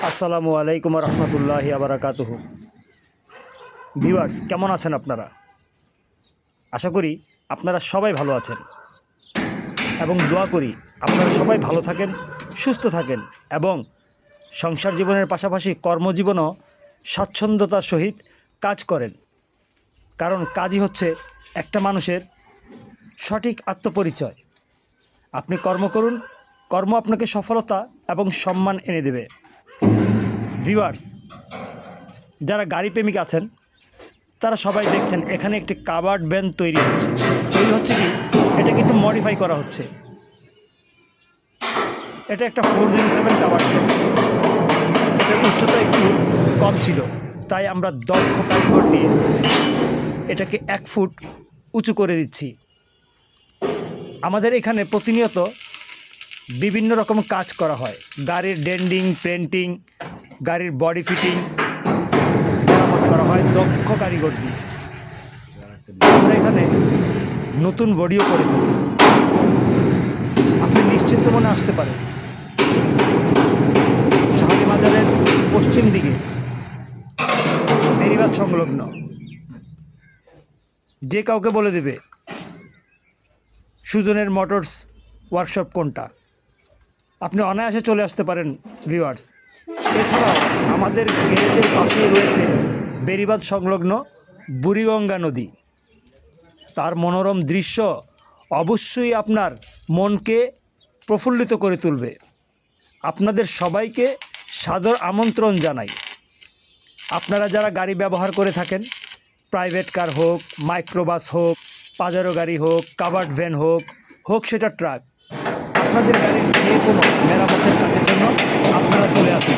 আসসালামু আলাইকুম রহমতুল্লাহি আবরাকাতুহু। ভিউয়ার্স, কেমন আছেন আপনারা? আশা করি আপনারা সবাই ভালো আছেন এবং দোয়া করি আপনারা সবাই ভালো থাকেন, সুস্থ থাকেন এবং সংসার জীবনের পাশাপাশি কর্মজীবনও স্বাচ্ছন্দ্যতার সহিত কাজ করেন। কারণ কাজই হচ্ছে একটা মানুষের সঠিক আত্মপরিচয়। আপনি কর্ম করুন, কর্ম আপনাকে সফলতা এবং সম্মান এনে দেবে। ভিউয়ার্স, যারা গাড়ি প্রেমিক আছেন তারা সবাই দেখছেন এখানে একটি কাভার্ড ভ্যান তৈরি হচ্ছে কি এটাকে একটু মডিফাই করা হচ্ছে। এটা একটা 407 কাভার্ড ভ্যান। এটার উচ্চতা একটু কম ছিল, তাই আমরা দক্ষ কারিগর দিয়ে এটাকে 1 ফুট উঁচু করে দিচ্ছি। আমাদের এখানে প্রতিনিয়ত বিভিন্ন রকম কাজ করা হয়। গাড়ির ডেন্ডিং, পেন্টিং, গাড়ির বডি ফিটিং মেরামত করা হয় দক্ষ কারিগর দিয়ে। আমরা এখানে নতুন বডিও করে থাকি। আপনি নিশ্চিন্ত মনে আসতে পারেন। শাহালি বাজারের পশ্চিম দিকে বেরিবাদ সংলগ্ন। যে কাউকে বলে দেবে সুজনের মোটরস ওয়ার্কশপ কোনটা। আপনি অনায়াসে চলে আসতে পারেন ভিউয়ার্স। এছাড়াও আমাদের গেটের পাশেই রয়েছে বেরিবাদ সংলগ্ন বুড়িগঙ্গা নদী। তার মনোরম দৃশ্য অবশ্যই আপনার মনকে প্রফুল্লিত করে তুলবে। আপনাদের সবাইকে সাদর আমন্ত্রণ জানাই। আপনারা যারা গাড়ি ব্যবহার করে থাকেন, প্রাইভেট কার হোক, মাইক্রোবাস হোক, পাজারো গাড়ি হোক, কাভার্ড ভ্যান হোক সেটা ট্রাক, আপনাদের গাড়ির যে কোনো মেরামতের কাজের জন্য আপনারা চলে আসুন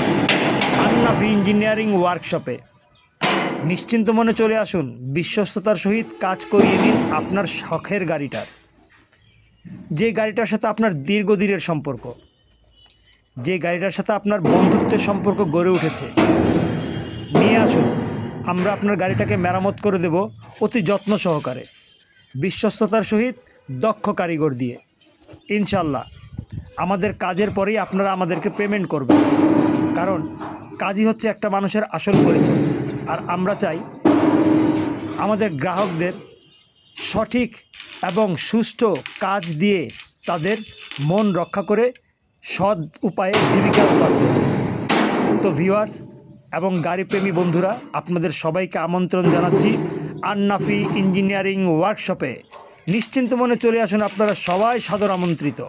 আন্নাফি ইঞ্জিনিয়ারিং ওয়ার্কশপে। নিশ্চিন্ত মনে চলে আসুন, বিশ্বস্ততার সহিত কাজ করিয়ে দিন আপনার শখের গাড়িটার। যে গাড়িটার সাথে আপনার দীর্ঘদিনের সম্পর্ক, যে গাড়িটার সাথে আপনার বন্ধুত্বের সম্পর্ক গড়ে উঠেছে, নিয়ে আসুন। আমরা আপনার গাড়িটাকে মেরামত করে দেব অতি যত্ন সহকারে, বিশ্বস্ততার সহিত দক্ষ কারিগর দিয়ে। ইনশাল্লাহ আমাদের কাজের পরেই আপনারা আমাদেরকে পেমেন্ট করবেন। কারণ কাজই হচ্ছে একটা মানুষের আসল পরিচয়। আর আমরা চাই আমাদের গ্রাহকদের সঠিক এবং সুষ্ঠু কাজ দিয়ে তাদের মন রক্ষা করে সৎ উপায়ে জীবিকা উপার্জন। তো ভিউয়ার্স এবং গাড়িপ্রেমী বন্ধুরা, আপনাদের সবাইকে আমন্ত্রণ জানাচ্ছি আন্নাফি ইঞ্জিনিয়ারিং ওয়ার্কশপে। নিশ্চিন্ত মনে চলে আসুন, আপনারা সবাই সাদর আমন্ত্রিত।